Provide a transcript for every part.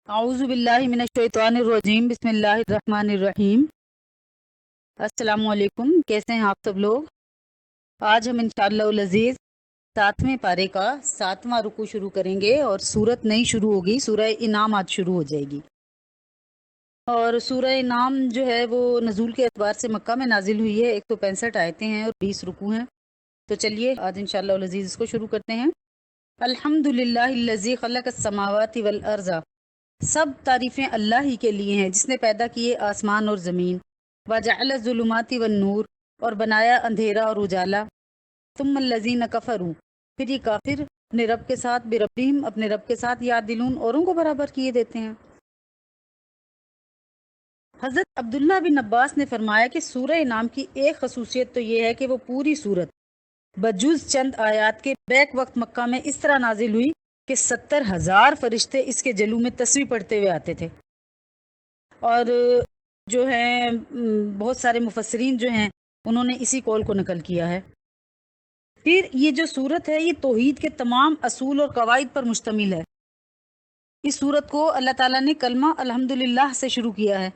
اعوذ باللہ من الشیطان الرجیم، بسم اللہ الرحمن الرحیم۔ السلام علیکم، کیسے ہیں آپ سب لوگ؟ آج ہم انشاءاللہ العزیز 7ویں پارے کا 7واں رکوع شروع کریں گے اور سورت نئی شروع ہوگی، سورہ انعام آج شروع ہو جائے گی۔ اور سورہ انعام جو ہے وہ نزول کے اعتبار سے مکہ میں نازل ہوئی ہے، 165 آیتیں ہیں اور 20 رکوع ہیں۔ تو چلیے آج انشاءاللہ العزیز اس کو شروع کرتے ہیں۔ الحمدللہ الذی خلق السماوات والارض، سب تعریفیں اللہ ہی کے لیے ہیں جس نے پیدا کیے آسمان اور زمین، وجعل الظلمات والنور، اور بنایا اندھیرا اور اجالا، ثم الذین کفروا، پھر یہ کافر اپنے رب کے ساتھ بربہم، اپنے رب کے ساتھ یعدلون، اوروں کو برابر کیے دیتے ہیں۔ حضرت عبداللہ بن عباس نے فرمایا کہ سورہ انعام کی ایک خصوصیت تو یہ ہے کہ وہ پوری سورت بجز چند آیات کے بیک وقت مکہ میں اس طرح نازل ہوئی کہ 70,000 فرشتے اس کے جلو میں تسبیح پڑھتے ہوئے آتے تھے۔ اور جو ہیں بہت سارے مفسرین جو ہیں انہوں نے اسی قول کو نقل کیا ہے۔ پھر یہ جو سورت ہے یہ توحید کے تمام اصول اور قواعد پر مشتمل ہے۔ اس سورت کو اللہ تعالیٰ نے کلمہ الحمدللہ سے شروع کیا ہے،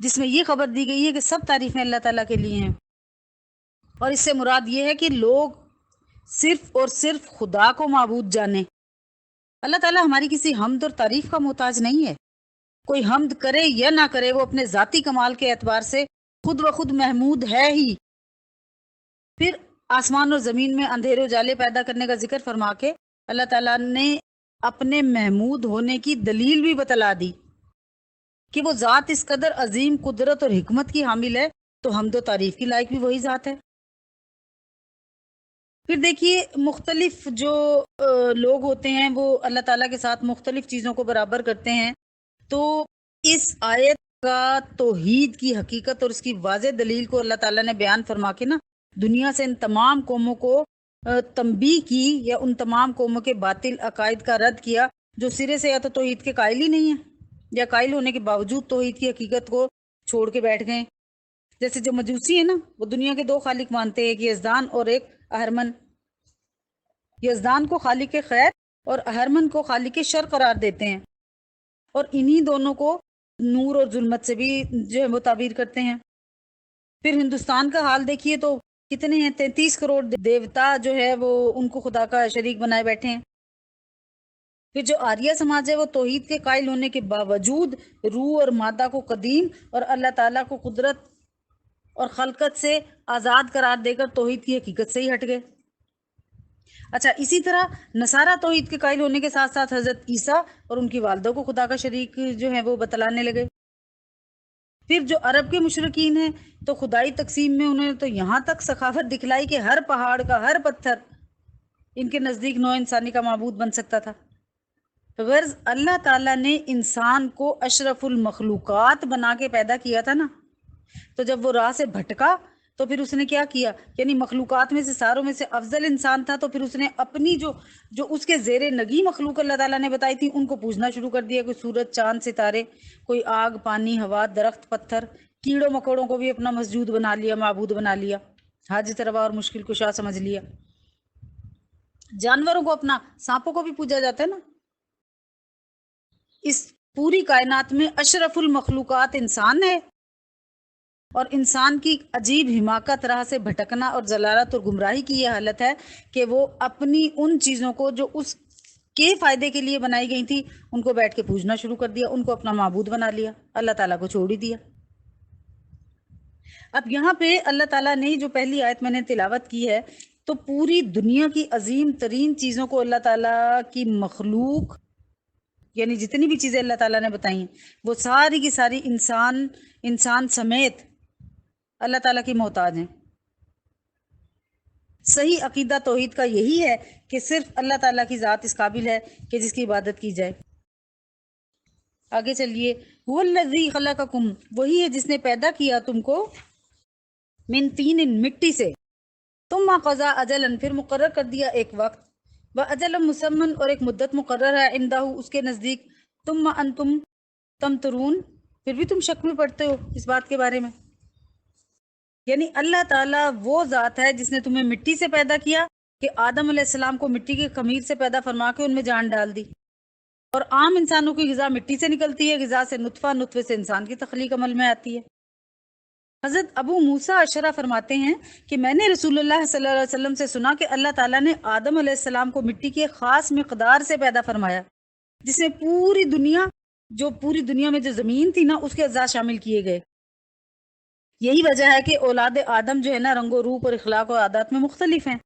جس میں یہ خبر دی گئی ہے کہ سب تعریفیں اللہ تعالیٰ کے لیے ہیں، اور اس سے مراد یہ ہے کہ لوگ صرف اور صرف خدا کو معبود جانیں۔ اللہ تعالیٰ ہماری کسی حمد اور تعریف کا محتاج نہیں ہے۔ کوئی حمد کرے یا نہ کرے وہ اپنے ذاتی کمال کے اعتبار سے خود و خود محمود ہے ہی۔ پھر آسمان اور زمین میں اندھیرے اجالے پیدا کرنے کا ذکر فرما کے اللہ تعالیٰ نے اپنے محمود ہونے کی دلیل بھی بتلا دی کہ وہ ذات اس قدر عظیم قدرت اور حکمت کی حامل ہے، تو حمد و تعریف کی لائق بھی وہی ذات ہے۔ پھر دیکھیے مختلف جو لوگ ہوتے ہیں وہ اللہ تعالیٰ کے ساتھ مختلف چیزوں کو برابر کرتے ہیں، تو اس آیت کا توحید کی حقیقت اور اس کی واضح دلیل کو اللہ تعالیٰ نے بیان فرما کے نا دنیا سے ان تمام قوموں کو تنبیہ کی، یا ان تمام قوموں کے باطل عقائد کا رد کیا جو سرے سے یا تو توحید کے قائل ہی نہیں ہیں، یا قائل ہونے کے باوجود توحید کی حقیقت کو چھوڑ کے بیٹھ گئے۔ جیسے جو مجوسی ہیں نا، وہ دنیا کے دو خالق مانتے ہیں، ایک یزدان اور ایک اہرمن۔ یزدان کو خالق خیر اور اہرمن کو خالق شر قرار دیتے ہیں، اور انہی دونوں کو نور اور ظلمت سے بھی جو ہے وہ تعبیر کرتے ہیں۔ پھر ہندوستان کا حال دیکھیے تو کتنے ہیں، 33 کروڑ دیوتا جو ہے وہ ان کو خدا کا شریک بنائے بیٹھے ہیں۔ پھر جو آریہ سماج ہے وہ توحید کے قائل ہونے کے باوجود روح اور مادہ کو قدیم اور اللہ تعالیٰ کو قدرت اور خلقت سے آزاد قرار دے کر توحید کی حقیقت سے ہی ہٹ گئے۔ اچھا، اسی طرح نصارہ توحید کے قائل ہونے کے ساتھ ساتھ حضرت عیسیٰ اور ان کی والدہ کو خدا کا شریک جو ہے وہ بتلانے لگے۔ پھر جو عرب کے مشرکین ہیں تو خدائی تقسیم میں انہوں نے تو یہاں تک سخاوت دکھلائی کہ ہر پہاڑ کا ہر پتھر ان کے نزدیک نوع انسانی کا معبود بن سکتا تھا۔ غرض اللہ تعالیٰ نے انسان کو اشرف المخلوقات بنا کے پیدا کیا تھا نا، تو جب وہ راہ سے بھٹکا تو پھر اس نے کیا کیا، یعنی مخلوقات میں سے ساروں میں سے افضل انسان تھا، تو پھر اس نے اپنی جو اس کے زیر نگی مخلوق اللہ تعالیٰ نے بتائی تھی ان کو پوجنا شروع کر دیا، کوئی سورج چاند ستارے، کوئی آگ پانی ہوا درخت پتھر، کیڑوں مکوڑوں کو بھی اپنا مسجود بنا لیا، معبود بنا لیا، حاجت روا اور مشکل کشا سمجھ لیا۔ جانوروں کو اپنا، سانپوں کو بھی پوجا جاتا ہے نا۔ اس پوری کائنات میں اشرف المخلوقات انسان ہے، اور انسان کی عجیب حماقت راہ سے بھٹکنا اور ضلالت اور گمراہی کی یہ حالت ہے کہ وہ اپنی ان چیزوں کو جو اس کے فائدے کے لیے بنائی گئی تھی ان کو بیٹھ کے پوجنا شروع کر دیا، ان کو اپنا معبود بنا لیا، اللہ تعالیٰ کو چھوڑ ہی دیا۔ اب یہاں پہ اللہ تعالیٰ نے جو پہلی آیت میں نے تلاوت کی ہے تو پوری دنیا کی عظیم ترین چیزوں کو اللہ تعالیٰ کی مخلوق، یعنی جتنی بھی چیزیں اللہ تعالیٰ نے بتائی ہیں وہ ساری کی ساری انسان سمیت اللہ تعالیٰ کی محتاج ہیں۔ صحیح عقیدہ توحید کا یہی ہے کہ صرف اللہ تعالیٰ کی ذات اس قابل ہے کہ جس کی عبادت کی جائے۔ آگے چلیے، هو الذی خلقکم، وہی ہے جس نے پیدا کیا تم کو، من طین، مٹی سے، ثم قضا اجلا، پھر مقرر کر دیا ایک وقت، واجل مسمى، اور ایک مدت مقرر ہے، عندہ اس کے نزدیک، ثم انتم تمترون، پھر بھی تم شک میں پڑتے ہو اس بات کے بارے میں۔ یعنی اللہ تعالیٰ وہ ذات ہے جس نے تمہیں مٹی سے پیدا کیا، کہ آدم علیہ السلام کو مٹی کی خمیر سے پیدا فرما کے ان میں جان ڈال دی، اور عام انسانوں کی غذا مٹی سے نکلتی ہے، غذا سے نطفہ، نطفے سے انسان کی تخلیق عمل میں آتی ہے۔ حضرت ابو موسیٰ اشعری فرماتے ہیں کہ میں نے رسول اللہ صلی اللہ علیہ وسلم سے سنا کہ اللہ تعالیٰ نے آدم علیہ السلام کو مٹی کی ایک خاص مقدار سے پیدا فرمایا، جس میں پوری دنیا میں جو زمین تھی نا، اس کے اجزاء شامل کیے گئے۔ یہی وجہ ہے کہ اولاد آدم جو ہے نا، رنگ و روپ اور اخلاق و عادات میں مختلف ہیں،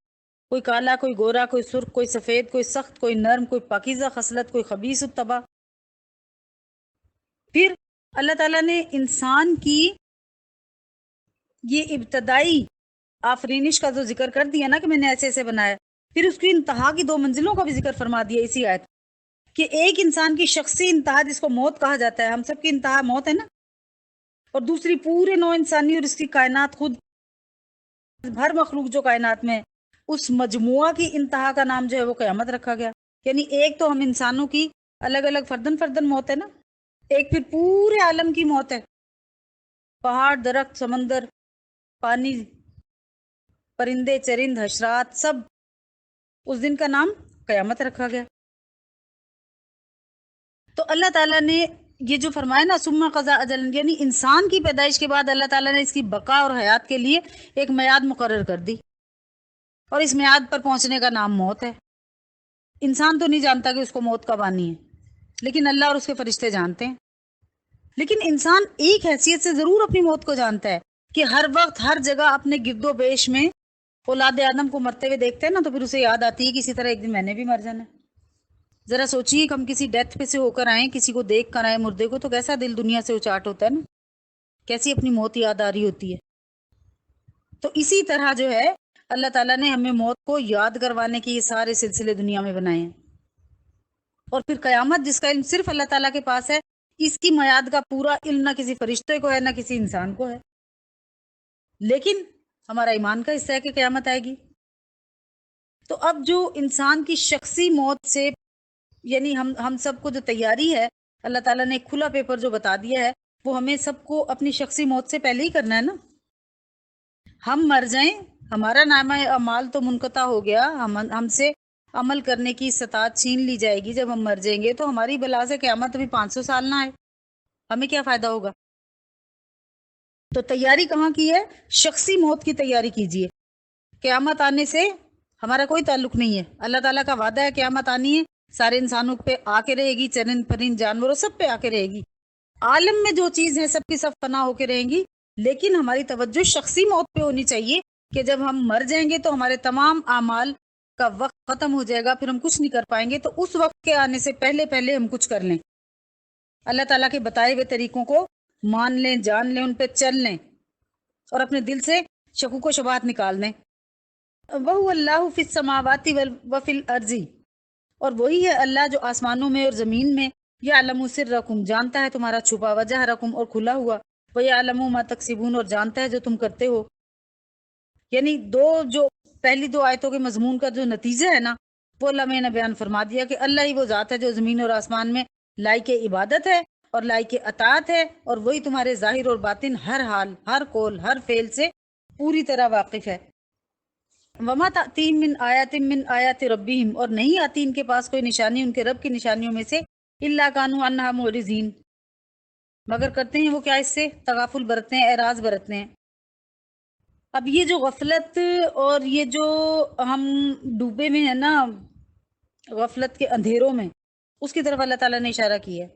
کوئی کالا، کوئی گورا، کوئی سرخ، کوئی سفید، کوئی سخت، کوئی نرم، کوئی پاکیزہ خصلت، کوئی خبیث الطبع۔ پھر اللہ تعالیٰ نے انسان کی یہ ابتدائی آفرینش کا جو ذکر کر دیا نا کہ میں نے ایسے ایسے بنایا، پھر اس کی انتہا کی 2 منزلوں کا بھی ذکر فرما دیا اسی آیت کہ ایک انسان کی شخصی انتہا جس کو موت کہا جاتا ہے، ہم سب کی انتہا موت ہے نا، اور دوسری پورے نوع انسانی اور اس کی کائنات، خود ہر مخلوق جو کائنات میں، اس مجموعہ کی انتہا کا نام جو ہے وہ قیامت رکھا گیا۔ یعنی ایک تو ہم انسانوں کی الگ الگ فردن موت ہے نا، ایک پھر پورے عالم کی موت ہے، پہاڑ، درخت، سمندر، پانی، پرندے، چرند، حشرات، سب، اس دن کا نام قیامت رکھا گیا۔ تو اللہ تعالیٰ نے یہ جو فرمایا نا ثم قضا اجل، یعنی انسان کی پیدائش کے بعد اللہ تعالیٰ نے اس کی بقا اور حیات کے لیے ایک میعاد مقرر کر دی، اور اس میعاد پر پہنچنے کا نام موت ہے۔ انسان تو نہیں جانتا کہ اس کو موت کب آنی ہے، لیکن اللہ اور اس کے فرشتے جانتے ہیں۔ لیکن انسان ایک حیثیت سے ضرور اپنی موت کو جانتا ہے کہ ہر وقت ہر جگہ اپنے گرد و پیش میں اولاد آدم کو مرتے ہوئے دیکھتے ہیں نا، تو پھر اسے یاد آتی ہے کہ اسی طرح ایک دن میں نے بھی مر جانا ہے۔ ذرا سوچیے کہ ہم کسی ڈیتھ پہ سے ہو کر آئیں، کسی کو دیکھ کر آئیں مردے کو، تو کیسا دل دنیا سے اچاٹ ہوتا ہے نا، کیسی اپنی موت یاد آ رہی ہوتی ہے۔ تو اسی طرح جو ہے اللہ تعالیٰ نے ہمیں موت کو یاد کروانے کے یہ سارے سلسلے دنیا میں بنائے ہیں۔ اور پھر قیامت جس کا علم صرف اللہ تعالیٰ کے پاس ہے، اس کی میعاد کا پورا علم نہ کسی فرشتے کو ہے نہ کسی انسان کو ہے، لیکن ہمارا ایمان کا حصہ ہے کہ قیامت آئے گی۔ تو اب جو انسان کی شخصی موت سے، یعنی ہم سب کو جو تیاری ہے، اللہ تعالیٰ نے ایک کھلا پیپر جو بتا دیا ہے، وہ ہمیں سب کو اپنی شخصی موت سے پہلے ہی کرنا ہے نا۔ ہم مر جائیں، ہمارا نامہ اعمال تو منقطع ہو گیا، ہم سے عمل کرنے کی استطاعت چھین لی جائے گی جب ہم مر جائیں گے، تو ہماری بلا سے قیامت ابھی 500 سال نہ آئے، ہمیں کیا فائدہ ہوگا؟ تو تیاری کہاں کی ہے؟ شخصی موت کی تیاری کیجئے۔ قیامت آنے سے ہمارا کوئی تعلق نہیں ہے، اللہ تعالیٰ کا وعدہ ہے قیامت آنی ہے، سارے انسانوں پہ آ کے رہے گی، چرند پرند جانوروں سب پہ آ کے رہے گی، عالم میں جو چیز ہے سب کی سب فنا ہو کے رہیں گی، لیکن ہماری توجہ شخصی موت پہ ہونی چاہیے کہ جب ہم مر جائیں گے تو ہمارے تمام اعمال کا وقت ختم ہو جائے گا، پھر ہم کچھ نہیں کر پائیں گے، تو اس وقت کے آنے سے پہلے ہم کچھ کر لیں، اللہ تعالیٰ کے بتائے ہوئے طریقوں کو مان لیں، جان لیں، ان پہ چل لیں، اور اپنے دل سے شکوک و شبہات نکال دیں۔ وَهُوَ اللَّهُ فِي السَّمَاوَاتِ وَفِي الْأَرْضِ، اور وہی ہے اللہ جو آسمانوں میں اور زمین میں، یعلم سرکم، جانتا ہے تمہارا چھپا، وجہرکم، اور کھلا ہوا، ویعلم ما تکسبون، اور جانتا ہے جو تم کرتے ہو۔ یعنی جو پہلی 2 آیتوں کے مضمون کا جو نتیجہ ہے نا، وہ اللہ میں نے بیان فرما دیا کہ اللہ ہی وہ ذات ہے جو زمین اور آسمان میں لائق عبادت ہے اور لائق اطاعت ہے، اور وہی تمہارے ظاہر اور باطن، ہر حال، ہر قول، ہر فعل سے پوری طرح واقف ہے۔ وما تأتیہم من آیات من آیات ربہم، اور نہیں آتی ان کے پاس کوئی نشانی ان کے رب کی نشانیوں میں سے، الا کانوا عنہا معرضین، مگر کرتے ہیں وہ کیا اس سے؟ تغافل برتتے ہیں، اعراض برتتے ہیں۔ اب یہ جو غفلت اور یہ جو ہم ڈوبے میں ہیں نا غفلت کے اندھیروں میں، اس کی طرف اللہ تعالیٰ نے اشارہ کیا ہے۔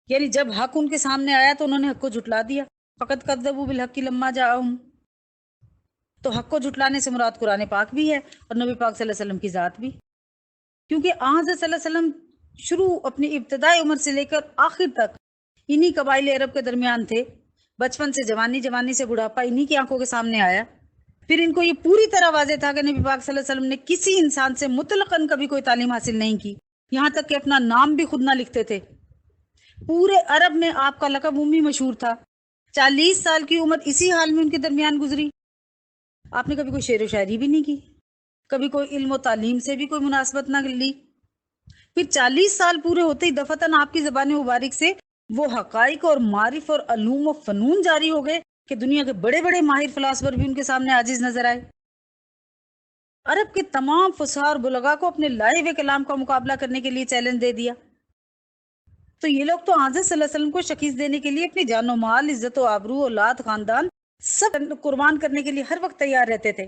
یعنی جب حق ان کے سامنے آیا تو انہوں نے حق کو جھٹلا دیا، فقط کذبوا بالحق لما جاءہم، تو حق کو جھٹلانے سے مراد قرآن پاک بھی ہے اور نبی پاک صلی اللہ علیہ وسلم کی ذات بھی، کیونکہ حضرت صلی اللہ علیہ وسلم شروع اپنی ابتدائی عمر سے لے کر آخر تک انہی قبائل عرب کے درمیان تھے، بچپن سے جوانی، جوانی سے بڑھاپا انہی کی آنکھوں کے سامنے آیا۔ پھر ان کو یہ پوری طرح واضح تھا کہ نبی پاک صلی اللہ علیہ وسلم نے کسی انسان سے مطلقاً کبھی کوئی تعلیم حاصل نہیں کی، یہاں تک کہ اپنا نام بھی خود نہ لکھتے تھے۔ پورے عرب میں آپ کا لقب امی مشہور تھا، 40 سال کی عمر اسی حال میں ان کے درمیان گزری، آپ نے کبھی کوئی شعر و شاعری بھی نہیں کی، کبھی کوئی علم و تعلیم سے بھی کوئی مناسبت نہ لی۔ پھر 40 سال پورے ہوتے ہی دفعتاً آپ کی زبان مبارک سے وہ حقائق اور معارف اور علوم و فنون جاری ہو گئے کہ دنیا کے بڑے بڑے ماہر فلاسفر بھی ان کے سامنے عاجز نظر آئے۔ عرب کے تمام فصحاء اور بلغاء کو اپنے لائے ہوئے کلام کا مقابلہ کرنے کے لیے چیلنج دے دیا۔ تو یہ لوگ تو حضرت صلی اللہ علیہ وسلم کو شکیس دینے کے لیے اپنی جان و مال، عزت و آبرو، اولاد، خاندان سب قربان کرنے کے لیے ہر وقت تیار رہتے تھے.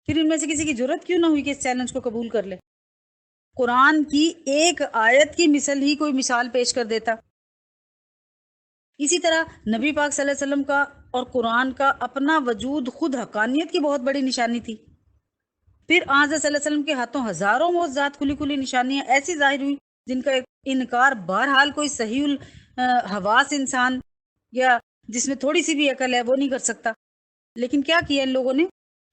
پھر ان میں سے کسی کی جرت کیوں نہ ہوئی کہ اس چیلنج کو قبول کر لے؟ قرآن کی ایک آیت کی مثل ہی کوئی مثال پیش کر دیتا. اسی طرح نبی پاک صلی اللہ علیہ وسلم کا اور قرآن کا اپنا وجود خود حقانیت کی بہت بڑی نشانی تھی. پھر حضرت صلی اللہ علیہ وسلم کے ہاتھوں ہزاروں معجزات، کھلی کھلی نشانیاں ایسی ظاہر ہوئی جن کا انکار بہرحال کوئی صحیح الحواس انسان یا جس میں تھوڑی سی بھی عقل ہے وہ نہیں کر سکتا. لیکن کیا کیا ان لوگوں نے؟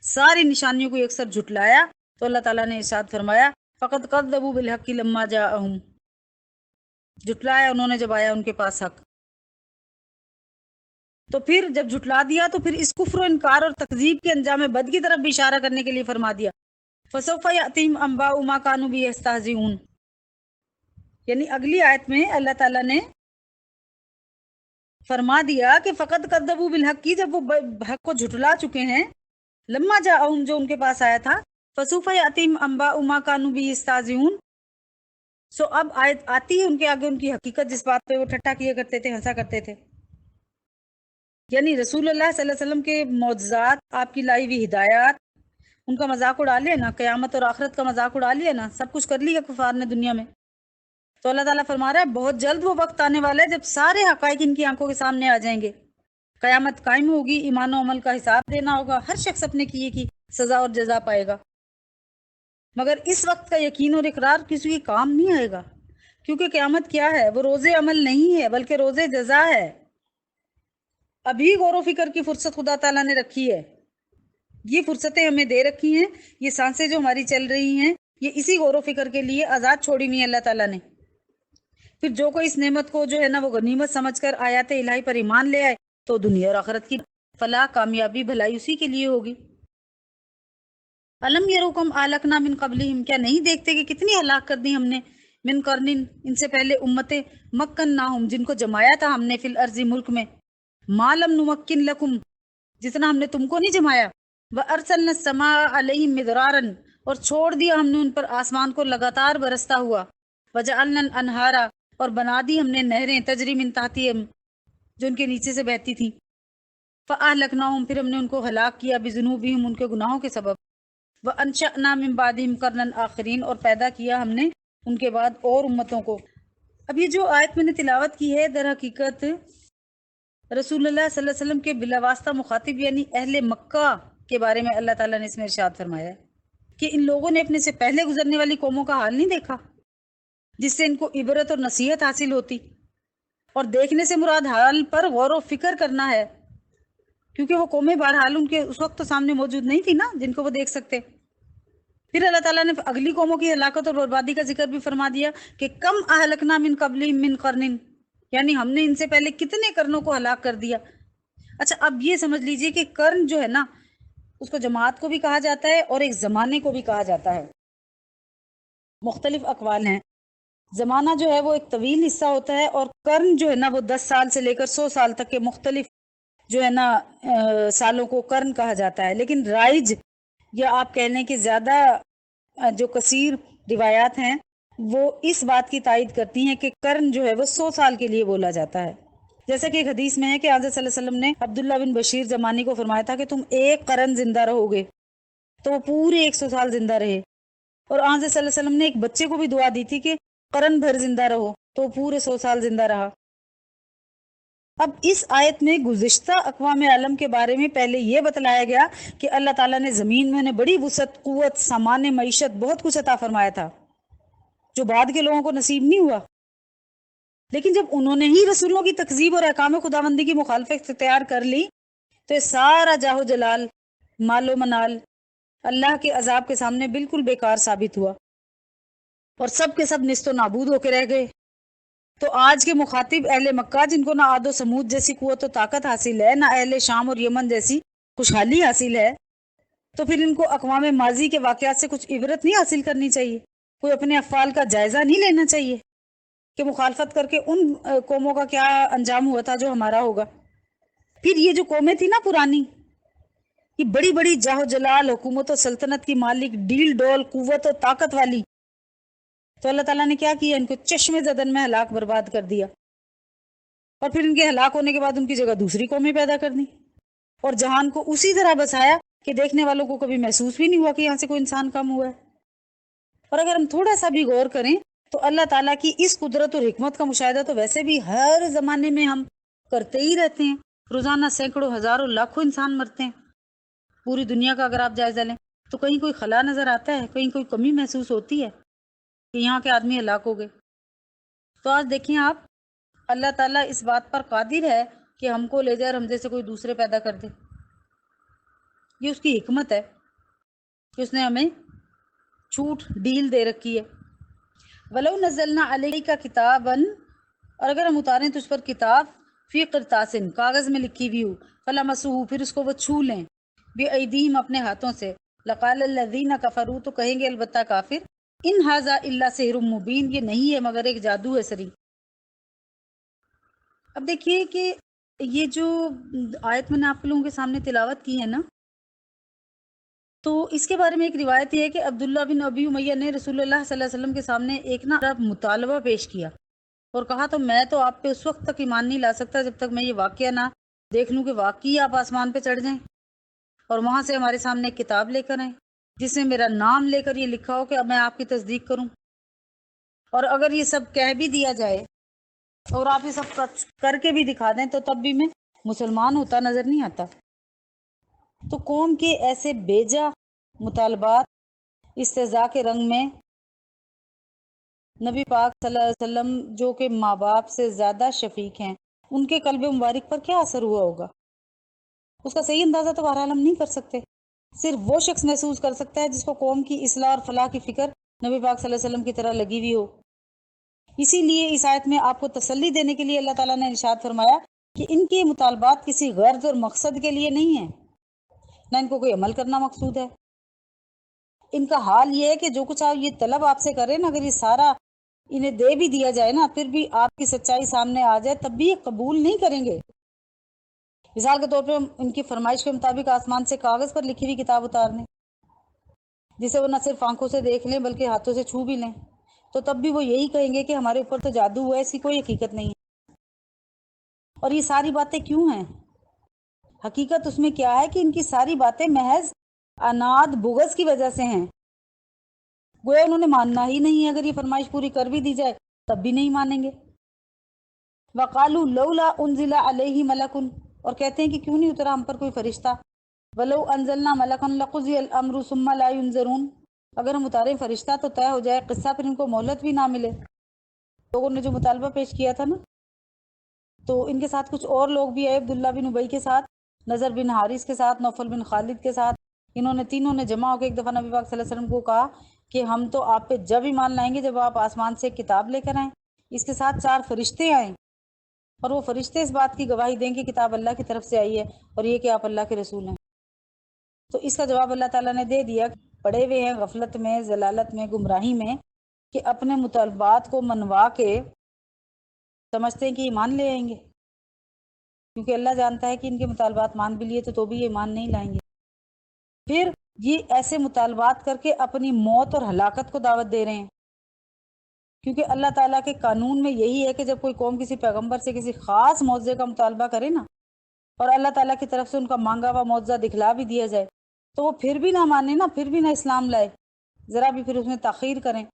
ساری نشانیوں کو یکسر جھٹلایا. تو اللہ تعالیٰ نے ارشاد فرمایا فقط کذبوا بالحق لما جاءہم، جھٹلایا انہوں نے جب آیا ان کے پاس حق. تو پھر جب جھٹلا دیا تو پھر اس کفر و انکار اور تکذیب کے انجام بد کی طرف بھی اشارہ کرنے کے لیے فرما دیا فسوف یاتیہم انباء ما کانوا بہ یستہزئون. یعنی اگلی آیت میں اللہ تعالیٰ نے فرما دیا کہ فقط کذبوا بالحق کی، جب وہ حق کو جھٹلا چکے ہیں، لما جاءہم جو ان کے پاس آیا تھا، فسوف یاتیہم انباء ما کانوا بہ یستہزئون. سو اب آیت آتی ہے ان کے آگے ان کی حقیقت جس بات پہ وہ ٹھٹا کیا کرتے تھے، ہنسا کرتے تھے. یعنی رسول اللہ صلی اللہ علیہ وسلم کے معجزات، آپ کی لائی ہوئی ہدایات، ان کا مذاق اڑا لیا نا، قیامت اور آخرت کا مذاق اڑا لیا نا، سب کچھ کر لیا کفار نے دنیا میں. تو اللہ تعالیٰ فرما رہا ہے بہت جلد وہ وقت آنے والا ہے جب سارے حقائق ان کی آنکھوں کے سامنے آ جائیں گے. قیامت قائم ہوگی، ایمان و عمل کا حساب دینا ہوگا، ہر شخص اپنے کیے کی سزا اور جزا پائے گا. مگر اس وقت کا یقین اور اقرار کسی کے کام نہیں آئے گا، کیونکہ قیامت کیا ہے؟ وہ روز عمل نہیں ہے بلکہ روز جزا ہے. ابھی غور و فکر کی فرصت خدا تعالیٰ نے رکھی ہے. یہ فرصتیں ہمیں دے رکھی ہیں، یہ سانسیں جو ہماری چل رہی ہیں، یہ اسی غور و فکر کے لیے آزاد چھوڑی ہوئی ہے اللہ تعالیٰ نے. پھر جو کوئی اس نعمت کو جو ہے نا وہ غنیمت سمجھ کر آیات الہی پر ایمان لے آئے تو دنیا اور آخرت کی فلاح، کامیابی، بھلائی اسی کے لیے ہوگی. الم یروکم اہلکنا من قبلہم، کیا نہیں دیکھتے کہ کتنی ہلاک کر دی ہم نے، من قرنن، ان سے پہلے امتیں، مکناہم، جن کو جمایا تھا ہم نے، فی الارض، ملک میں، ما لم نمکن لکم، جتنا ہم نے تم کو نہیں جمایا، وارسلنا السماء علیہم مدرارا، اور چھوڑ دیا ہم نے ان پر آسمان کو لگاتار برستا ہوا، وجعلنا الانہارا، اور بنا دی ہم نے نہریں، تجری من تحتہم، جو ان کے نیچے سے بہتی تھیں، فاہلکناہم، پھر ہم نے ان کو ہلاک کیا، بذنوبہم، ان کے گناہوں کے سبب، وانشأنا من بعدہم قرنا آخرین، اور پیدا کیا ہم نے ان کے بعد اور امتوں کو. اب یہ جو آیت میں نے تلاوت کی ہے در حقیقت رسول اللہ صلی اللہ علیہ وسلم کے بلا واسطہ مخاطب یعنی اہل مکہ کے بارے میں اللہ تعالیٰ نے اس میں ارشاد فرمایا ہے کہ ان لوگوں نے اپنے سے پہلے گزرنے والی قوموں کا حال نہیں دیکھا جس سے ان کو عبرت اور نصیحت حاصل ہوتی. اور دیکھنے سے مراد حال پر غور و فکر کرنا ہے، کیونکہ وہ قومیں بہرحال ان کے اس وقت تو سامنے موجود نہیں تھی نا جن کو وہ دیکھ سکتے. پھر اللہ تعالیٰ نے اگلی قوموں کی ہلاکت اور بربادی کا ذکر بھی فرما دیا کہ کم اہلکنا من قبلہم من قرن، یعنی ہم نے ان سے پہلے کتنے قرنوں کو ہلاک کر دیا. اچھا اب یہ سمجھ لیجئے کہ قرن جو ہے نا اس کو جماعت کو بھی کہا جاتا ہے اور ایک زمانے کو بھی کہا جاتا ہے. مختلف اقوال ہیں. زمانہ جو ہے وہ ایک طویل حصہ ہوتا ہے، اور قرن جو ہے نا وہ 10 سال سے لے کر 100 سال تک کے مختلف جو ہے نا سالوں کو قرن کہا جاتا ہے. لیکن رائج یا آپ کہہ لیں کہ زیادہ جو کثیر روایات ہیں وہ اس بات کی تائید کرتی ہیں کہ قرن جو ہے وہ 100 سال کے لیے بولا جاتا ہے. جیسا کہ ایک حدیث میں ہے کہ حضرت صلی اللہ علیہ وسلم نے عبداللہ بن بشیر زمانی کو فرمایا تھا کہ تم ایک قرن زندہ رہو گے، تو وہ پورے 100 سال زندہ رہے. اور حضرت صلی اللہ علیہ وسلم نے ایک بچے کو بھی دعا دی تھی کہ قرن بھر زندہ رہو، تو پورے 100 سال زندہ رہا. اب اس آیت میں گزشتہ اقوام عالم کے بارے میں پہلے یہ بتلایا گیا کہ اللہ تعالیٰ نے زمین میں انہیں بڑی وسعت، قوت، سامان، معیشت، بہت کچھ عطا فرمایا تھا جو بعد کے لوگوں کو نصیب نہیں ہوا. لیکن جب انہوں نے ہی رسولوں کی تکذیب اور احکام خداوندی کی مخالفت اختیار کر لی تو یہ سارا جاہ و جلال، مال و منال اللہ کے عذاب کے سامنے بالکل بیکار ثابت ہوا اور سب کے سب نیست و نابود ہو کے رہ گئے. تو آج کے مخاطب اہل مکہ جن کو نہ عاد و سمود جیسی قوت و طاقت حاصل ہے، نہ اہل شام اور یمن جیسی خوشحالی حاصل ہے، تو پھر ان کو اقوام ماضی کے واقعات سے کچھ عبرت نہیں حاصل کرنی چاہیے؟ کوئی اپنے افعال کا جائزہ نہیں لینا چاہیے کہ مخالفت کر کے ان قوموں کا کیا انجام ہوا تھا جو ہمارا ہوگا؟ پھر یہ جو قومیں تھیں نا پرانی، یہ بڑی بڑی جاہ و جلال، حکومت و سلطنت کی مالک، ڈیل ڈول، قوت و طاقت والی، تو اللہ تعالیٰ نے کیا کیا؟ ان کو چشم زدن میں ہلاک برباد کر دیا، اور پھر ان کے ہلاک ہونے کے بعد ان کی جگہ دوسری قومیں پیدا کر دی، اور جہان کو اسی طرح بسایا کہ دیکھنے والوں کو کبھی محسوس بھی نہیں ہوا کہ یہاں سے کوئی انسان کم ہوا ہے۔ اور اگر ہم تھوڑا سا بھی غور کریں تو اللہ تعالیٰ کی اس قدرت اور حکمت کا مشاہدہ تو ویسے بھی ہر زمانے میں ہم کرتے ہی رہتے ہیں، روزانہ سینکڑوں ہزاروں لاکھوں انسان مرتے ہیں۔ پوری دنیا کا اگر آپ جائزہ لیں تو کہیں کوئی خلا نظر آتا ہے، کہیں کوئی کمی محسوس ہوتی ہے کہ یہاں کے آدمی ہلاک ہو گئے؟ تو آج دیکھیں آپ، اللہ تعالیٰ اس بات پر قادر ہے کہ ہم کو لے جائے اور ہم جیسے کوئی دوسرے پیدا کر دے۔ یہ اس کی حکمت ہے کہ اس نے ہمیں چھوٹ ڈیل دے رکھی ہے۔ وَلَوْ نَزَّلْنَا عَلَيْكَ كِتَابًا، اور اگر ہم اتاریں تجھ پر کتاب، فی قرطاسٍ، کاغذ میں لکھی ہوئی ہو، فَلَمَسُوهُ، پھر اس کو وہ چھو لیں، بِأَيْدِيهِمْ، اپنے ہاتھوں سے، لَقَالَ الَّذِينَ كَفَرُوا، تو کہیں گے البتہ کافر، ان ھذا الا سحر مبین، یہ نہیں ہے مگر ایک جادو ہے سری۔ اب دیکھیے کہ یہ جو آیت میں نے آپ لوگوں کے سامنے تلاوت کی ہے نا، تو اس کے بارے میں ایک روایت یہ ہے کہ عبداللہ بن ابی امیہ نے رسول اللہ صلی اللہ علیہ وسلم کے سامنے ایک مطالبہ پیش کیا اور کہا تو میں تو آپ پہ اس وقت تک ایمان نہیں لا سکتا جب تک میں یہ واقعہ نہ دیکھ لوں کہ واقعی آپ آسمان پہ چڑھ جائیں اور وہاں سے ہمارے سامنے ایک کتاب لے کر آئیں جس میں میرا نام لے کر یہ لکھا ہو کہ اب میں آپ کی تصدیق کروں، اور اگر یہ سب کہہ بھی دیا جائے اور آپ یہ سب کر کے بھی دکھا دیں تو تب بھی میں مسلمان ہوتا نظر نہیں آتا۔ تو قوم کے ایسے بیجا مطالبات استہزاء کے رنگ میں نبی پاک صلی اللہ علیہ وسلم جو کہ ماں باپ سے زیادہ شفیق ہیں، ان کے قلب مبارک پر کیا اثر ہوا ہوگا؟ اس کا صحیح اندازہ تو بہرحال ہم نہیں کر سکتے، صرف وہ شخص محسوس کر سکتا ہے جس کو قوم کی اصلاح اور فلاح کی فکر نبی پاک صلی اللہ علیہ وسلم کی طرح لگی ہوئی ہو۔ اسی لیے اس آیت میں آپ کو تسلی دینے کے لیے اللہ تعالیٰ نے ارشاد فرمایا کہ ان کے مطالبات کسی غرض اور مقصد کے لیے نہیں ہیں، نہ ان کو کوئی عمل کرنا مقصود ہے۔ ان کا حال یہ ہے کہ جو کچھ آپ یہ طلب آپ سے کریں نا، اگر یہ سارا انہیں دے بھی دیا جائے نا، پھر بھی آپ کی سچائی سامنے آ جائے تب بھی یہ قبول نہیں کریں گے۔ مثال کے طور پہ ان کی فرمائش کے مطابق آسمان سے کاغذ پر لکھی ہوئی کتاب اتار دیں جسے وہ نہ صرف آنکھوں سے دیکھ لیں بلکہ ہاتھوں سے چھو بھی لیں، تو تب بھی وہ یہی کہیں گے کہ ہمارے اوپر تو جادو ہوا ہے، اس کی کوئی حقیقت نہیں ہے۔ اور یہ ساری باتیں کیوں ہیں؟ حقیقت اس میں کیا ہے کہ ان کی ساری باتیں محض عناد بغض کی وجہ سے ہیں، گویا انہوں نے ماننا ہی نہیں ہے، اگر یہ فرمائش پوری کر بھی دی جائے تب بھی نہیں مانیں گے۔ وَقَالُوا لَوْلَا أُنزِلَ عَلَيْهِ مَلَكٌ، اور کہتے ہیں کہ کیوں نہیں اترا ہم پر کوئی فرشتہ، وَلَوْ أَنزَلْنَا مَلَكًا لَقُضِيَ الْأَمْرُ ثُمَّ لَا يُنظَرُونَ، اگر ہم اتاریں فرشتہ تو طے ہو جائے قصہ، پھر ان کو مہلت بھی نہ ملے۔ لوگوں نے جو مطالبہ پیش کیا تھا نا، تو ان کے ساتھ کچھ اور لوگ بھی آئے، عبداللہ بن ابی کے ساتھ، نضر بن حارث کے ساتھ، نوفل بن خالد کے ساتھ، انہوں نے تینوں نے جمع ہو کے ایک دفعہ نبی پاک صلی اللہ علیہ وسلم کو کہا کہ ہم تو آپ پہ جب ایمان لائیں گے جب آپ آسمان سے کتاب لے کر آئیں، اس کے ساتھ 4 فرشتے آئیں اور وہ فرشتے اس بات کی گواہی دیں کہ کتاب اللہ کی طرف سے آئی ہے اور یہ کہ آپ اللہ کے رسول ہیں۔ تو اس کا جواب اللہ تعالیٰ نے دے دیا، پڑے ہوئے ہیں غفلت میں، ضلالت میں، گمراہی میں، کہ اپنے مطالبات کو منوا کے سمجھتے ہیں کہ ایمان لے آئیں گے، کیونکہ اللہ جانتا ہے کہ ان کے مطالبات مان بھی لیے تو بھی یہ ایمان نہیں لائیں گے۔ پھر یہ ایسے مطالبات کر کے اپنی موت اور ہلاکت کو دعوت دے رہے ہیں، کیونکہ اللہ تعالیٰ کے قانون میں یہی ہے کہ جب کوئی قوم کسی پیغمبر سے کسی خاص معجزے کا مطالبہ کرے نا، اور اللہ تعالیٰ کی طرف سے ان کا مانگا ہوا معجزہ دکھلا بھی دیا جائے تو وہ پھر بھی نہ مانے نا، پھر بھی نہ اسلام لائے، ذرا بھی پھر اس میں تاخیر کریں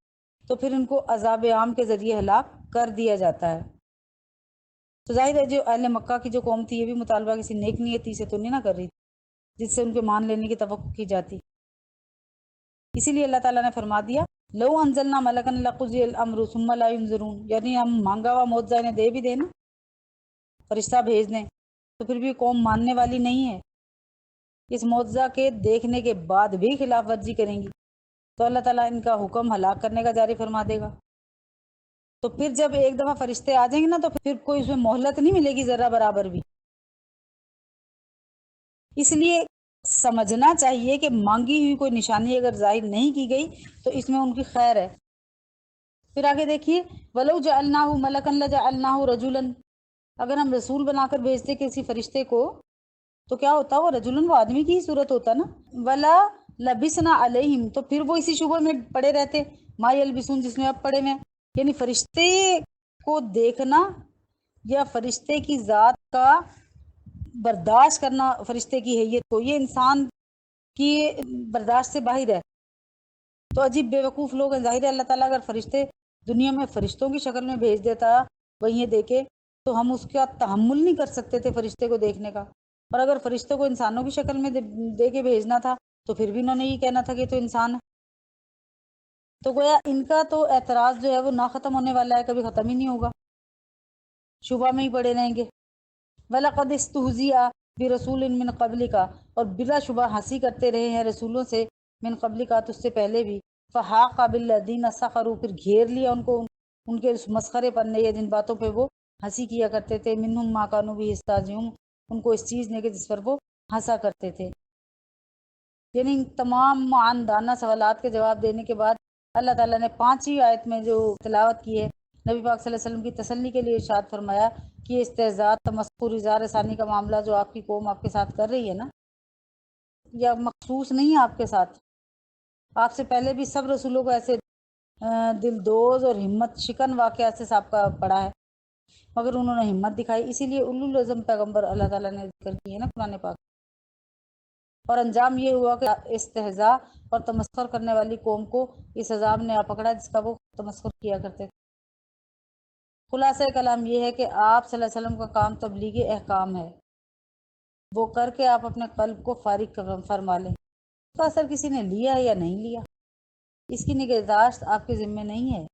تو پھر ان کو عذاب عام کے ذریعے ہلاک کر دیا جاتا ہے۔ تو ظاہر ہے جو اہل مکہ کی جو قوم تھی یہ بھی مطالبہ کسی نیک نیتی سے تو نہیں نہ کر رہی جس سے ان کے مان لینے کی توقع کی جاتی، اسی لیے اللہ تعالیٰ نے فرما دیا لو انزلنا ملکن لقضی الامر ثم لا ينظرون، یعنی ہم مانگا ہوا معجزہ انہیں دے بھی دیں نا، فرشتہ بھیج دیں، تو پھر بھی قوم ماننے والی نہیں ہے، اس معجزہ کے دیکھنے کے بعد بھی خلاف ورزی کریں گی تو اللہ تعالیٰ ان کا حکم ہلاک کرنے کا جاری فرما دے گا۔ تو پھر جب ایک دفعہ فرشتے آ جائیں گے نا تو پھر کوئی اس میں مہلت نہیں ملے گی ذرہ برابر بھی۔ اس لیے سمجھنا چاہیے کہ مانگی ہوئی کوئی نشانی اگر ظاہر نہیں کی گئی تو اس میں ان کی خیر ہے۔ پھر آگے دیکھیے وَلَوْ جَعَلْنَاهُ مَلَكًا لَجَعَلْنَاهُ رَجُلًا، اگر ہم رسول بنا کر بھیجتے کسی فرشتے کو تو کیا ہوتا، وہ رجلن، وہ آدمی کی ہی صورت ہوتا نا، وَلَا لَبِسْنَا عَلَيْهِمْ، تو پھر وہ اسی شبہ میں پڑے رہتے ما یلبسون جس میں اب پڑھے ہوئے ہیں، یعنی فرشتے کو دیکھنا یا فرشتے کی ذات کا برداشت کرنا، فرشتے کی حیت کو، یہ انسان کی برداشت سے باہر ہے۔ تو عجیب بے وقوف لوگ ہیں۔ ظاہر ہے اللہ تعالیٰ اگر فرشتے دنیا میں فرشتوں کی شکل میں بھیج دیتا وہیں دیکھے تو ہم اس کا تحمل نہیں کر سکتے تھے فرشتے کو دیکھنے کا، اور اگر فرشتے کو انسانوں کی شکل میں دے کے بھیجنا تھا تو پھر بھی انہوں نے یہ کہنا تھا کہ تو انسان ہے۔ تو گویا ان کا تو اعتراض جو ہے وہ نہ ختم ہونے والا ہے، کبھی ختم ہی نہیں ہوگا، شبہ میں ہی پڑے رہیں گے۔ وَلَقَدِ اسْتُهْزِئَ بِرَسُولٍ مِّن قَبْلِكَ، اور بلا شبہ ہنسی کرتے رہے ہیں رسولوں سے، من قبلک، تو اس سے پہلے بھی، فحاق بالذین سخروا، پھر گھیر لیا ان کو ان کے اس مسخرے پر نے، جن باتوں پہ وہ ہنسی کیا کرتے تھے، منہم ما کانوا بہ یستہزئون، ان کو اس چیز نے کہ جس پر وہ ہنسا کرتے تھے۔ یعنی ان تمام معاندانہ سوالات کے جواب دینے کے بعد اللہ تعالیٰ نے 5 آیت میں جو تلاوت کی ہے، نبی پاک صلی اللہ علیہ وسلم کی تسلی کے لیے ارشاد فرمایا کہ یہ استہزاء، تمسخر، اظہار ثانی کا معاملہ جو آپ کی قوم آپ کے ساتھ کر رہی ہے نا، یا مخصوص نہیں ہے آپ کے ساتھ، آپ سے پہلے بھی سب رسولوں کو ایسے دلدوز اور ہمت شکن واقعات سے سابقہ پڑا ہے، مگر انہوں نے ہمت دکھائی، اسی لیے اولو العزم پیغمبر اللہ تعالیٰ نے ذکر کی ہے نا قرآن پاک، اور انجام یہ ہوا کہ استہزاء اور تمسخر کرنے والی قوم کو اس عذاب نے آ پکڑا جس کا وہ تمسخر کیا کرتے تھے۔ خلاصہ کلام یہ ہے کہ آپ صلی اللہ علیہ وسلم کا کام تبلیغ احکام ہے، وہ کر کے آپ اپنے قلب کو فارغ فرما لیں، اس کا اثر کسی نے لیا یا نہیں لیا، اس کی نگہداشت آپ کے ذمہ نہیں ہے،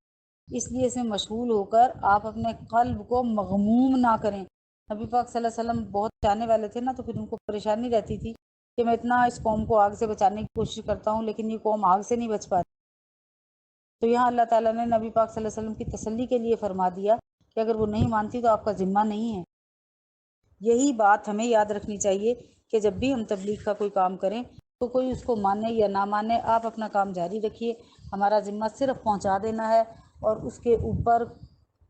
اس لیے اس میں مشغول ہو کر آپ اپنے قلب کو مغموم نہ کریں۔ نبی پاک صلی اللہ علیہ وسلم بہت چاہنے والے تھے نا، تو پھر ان کو پریشانی رہتی تھی کہ میں اتنا اس قوم کو آگ سے بچانے کی کوشش کرتا ہوں لیکن یہ قوم آگ سے نہیں بچ پاتی۔ تو یہاں اللہ تعالیٰ نے نبی پاک صلی اللہ علیہ وسلم کی تسلی کے لیے فرما دیا کہ اگر وہ نہیں مانتی تو آپ کا ذمہ نہیں ہے۔ یہی بات ہمیں یاد رکھنی چاہیے کہ جب بھی ہم تبلیغ کا کوئی کام کریں تو کوئی اس کو مانے یا نہ مانے، آپ اپنا کام جاری رکھیے، ہمارا ذمہ صرف پہنچا دینا ہے اور اس کے اوپر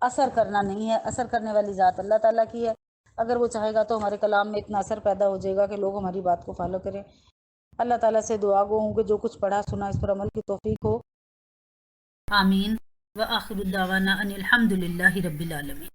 اثر کرنا نہیں ہے۔ اثر کرنے والی ذات اللہ تعالیٰ کی ہے، اگر وہ چاہے گا تو ہمارے کلام میں اتنا اثر پیدا ہو جائے گا کہ لوگ ہماری بات کو فالو کریں۔ اللہ تعالیٰ سے دعا گو ہوں کہ جو کچھ پڑھا سنا اس پر عمل کی توفیق ہو، آمین۔ وآخر دعوانا ان الحمد للہ رب العالمین۔